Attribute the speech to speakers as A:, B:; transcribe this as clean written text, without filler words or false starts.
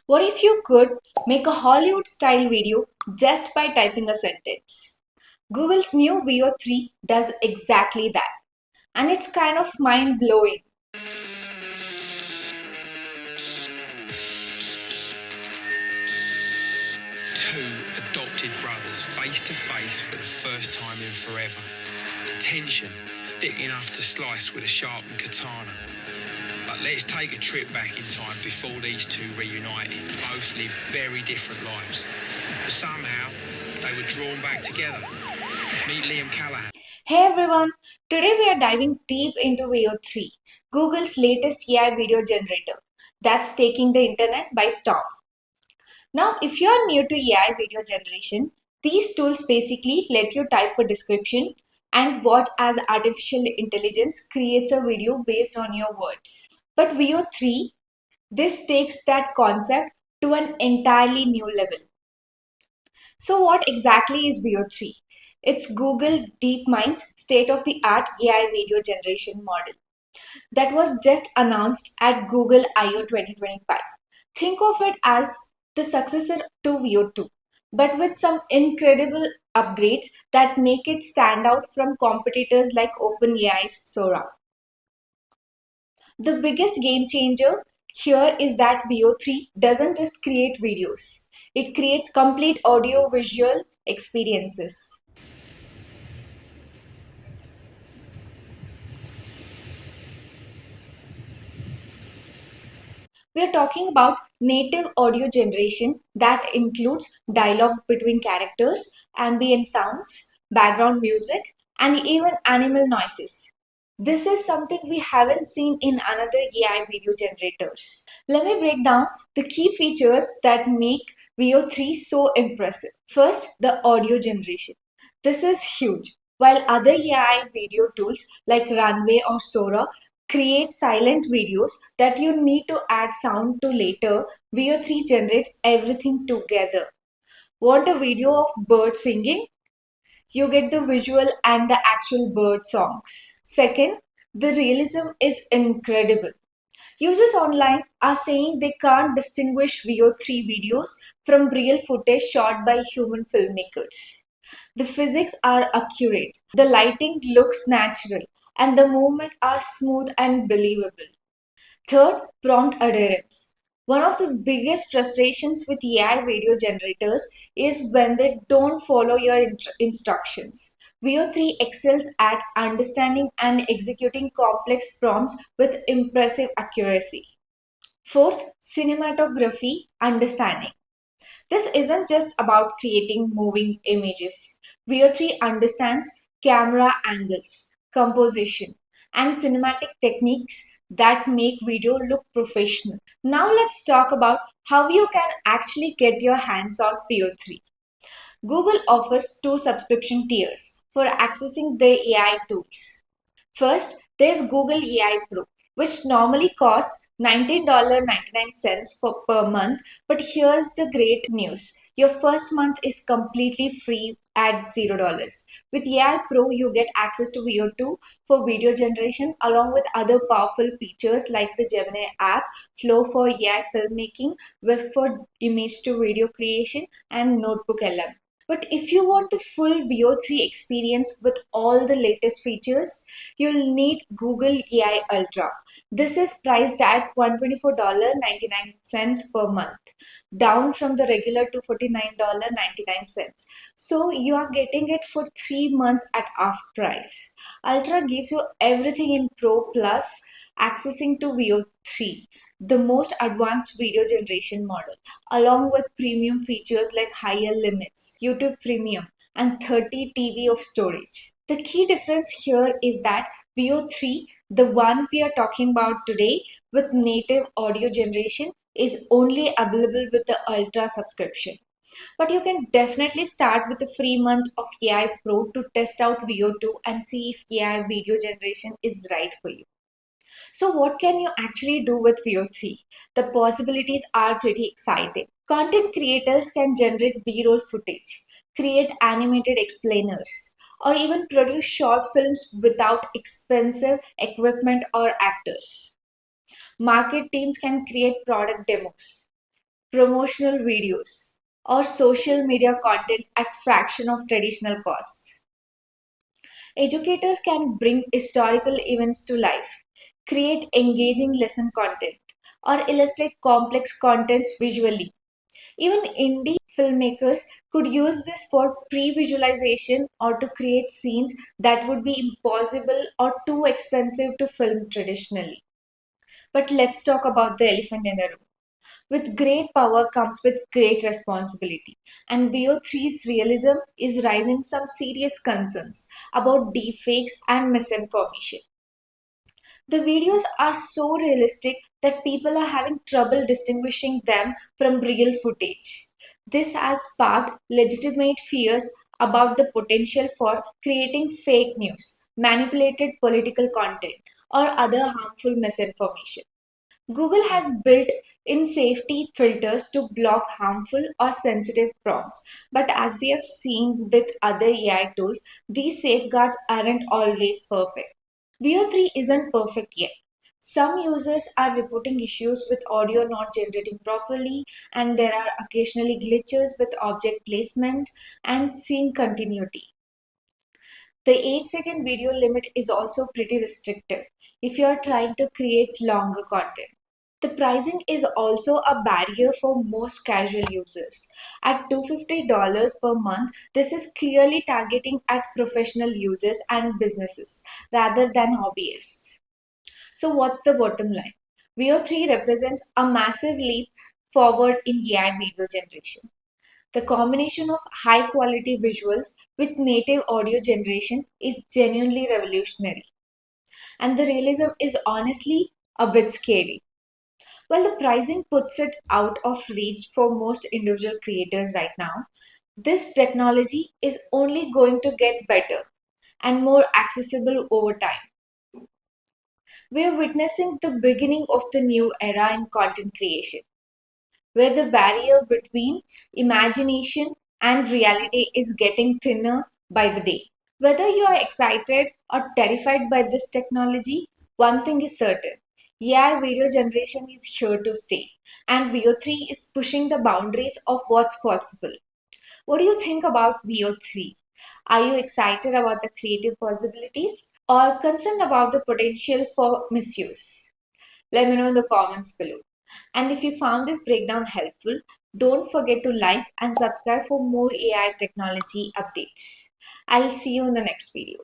A: What if you could make a Hollywood style video just by typing a sentence? Google's new Veo 3 does exactly that, and it's kind of mind blowing.
B: Two adopted brothers face to face for the first time in forever. The tension thick enough to slice with a sharpened katana. But let's take a trip back in time before these two reunited. Both lived very different lives, but somehow they were drawn back together. Meet Liam Callahan.
A: Hey everyone, today we are diving deep into Veo 3, Google's latest AI video generator that's taking the internet by storm. Now, if you are new to AI video generation, these tools basically let you type a description and watch as artificial intelligence creates a video based on your words. But Veo 3, this takes that concept to an entirely new level. So what exactly is Veo 3? It's Google DeepMind's state-of-the-art AI video generation model that was just announced at Google I/O 2025. Think of it as the successor to Veo 2, but with some incredible upgrades that make it stand out from competitors like OpenAI's Sora. The biggest game changer here is that Veo 3 doesn't just create videos, it creates complete audio visual experiences. We are talking about native audio generation that includes dialogue between characters, ambient sounds, background music, and even animal noises. This is something we haven't seen in another AI video generators. Let me break down the key features that make Veo 3 so impressive. First, the audio generation. This is huge. While other AI video tools like Runway or Sora create silent videos that you need to add sound to later, Veo 3 generates everything together. Want a video of birds singing? You get the visual and the actual bird songs. Second, the realism is incredible. Users online are saying they can't distinguish Veo 3 videos from real footage shot by human filmmakers. The physics are accurate, the lighting looks natural, and the movements are smooth and believable. Third, prompt adherence. One of the biggest frustrations with AI video generators is when they don't follow your instructions. Veo 3 excels at understanding and executing complex prompts with impressive accuracy. Fourth, cinematography understanding. This isn't just about creating moving images. Veo 3 understands camera angles, composition, and cinematic techniques that make video look professional. Now let's talk about how you can actually get your hands on Veo 3. Google offers two subscription tiers for accessing the AI tools. First, there's Google AI Pro, which normally costs $19.99 per month. But here's the great news. Your first month is completely free at $0. With AI Pro, you get access to Veo 2 for video generation along with other powerful features like the Gemini app, Flow for AI filmmaking, Whisk for image to video creation, and Notebook LM. But if you want the full Veo 3 experience with all the latest features, you'll need Google AI Ultra. This is priced at $124.99 per month, down from the regular $249.99. So you are getting it for 3 months at half price. Ultra gives you everything in Pro Plus, accessing to Veo 3, the most advanced video generation model, along with premium features like higher limits, YouTube Premium, and 30 TB of storage. The key difference here is that Veo 3, the one we are talking about today with native audio generation, is only available with the Ultra subscription. But you can definitely start with a free month of AI Pro to test out Veo 2 and see if AI video generation is right for you. So what can you actually do with Veo 3? The possibilities are pretty exciting. Content creators can generate B-roll footage, create animated explainers, or even produce short films without expensive equipment or actors. Market teams can create product demos, promotional videos, or social media content at fraction of traditional costs. Educators can bring historical events to life, create engaging lesson content, or illustrate complex contents visually. Even indie filmmakers could use this for pre visualization or to create scenes that would be impossible or too expensive to film traditionally. But let's talk about the elephant in the room. With great power comes with great responsibility, and VO3's realism is raising some serious concerns about deepfakes and misinformation. The videos are so realistic that people are having trouble distinguishing them from real footage. This has sparked legitimate fears about the potential for creating fake news, manipulated political content, or other harmful misinformation. Google has built in safety filters to block harmful or sensitive prompts, but as we have seen with other AI tools, these safeguards aren't always perfect. VO3 isn't perfect yet. Some users are reporting issues with audio not generating properly, and there are occasionally glitches with object placement and scene continuity. The 8-second video limit is also pretty restrictive if you are trying to create longer content. The pricing is also a barrier for most casual users. At $250 per month, this is clearly targeting at professional users and businesses rather than hobbyists. So, what's the bottom line? VO3 represents a massive leap forward in AI video generation. The combination of high quality visuals with native audio generation is genuinely revolutionary. And the realism is honestly a bit scary. While the pricing puts it out of reach for most individual creators right now, this technology is only going to get better and more accessible over time. We are witnessing the beginning of the new era in content creation, where the barrier between imagination and reality is getting thinner by the day. Whether you are excited or terrified by this technology, one thing is certain: AI video generation is here to stay, and VO3 is pushing the boundaries of what's possible. What do you think about VO3? Are you excited about the creative possibilities or concerned about the potential for misuse? Let me know in the comments below. And if you found this breakdown helpful, don't forget to like and subscribe for more AI technology updates. I'll see you in the next video.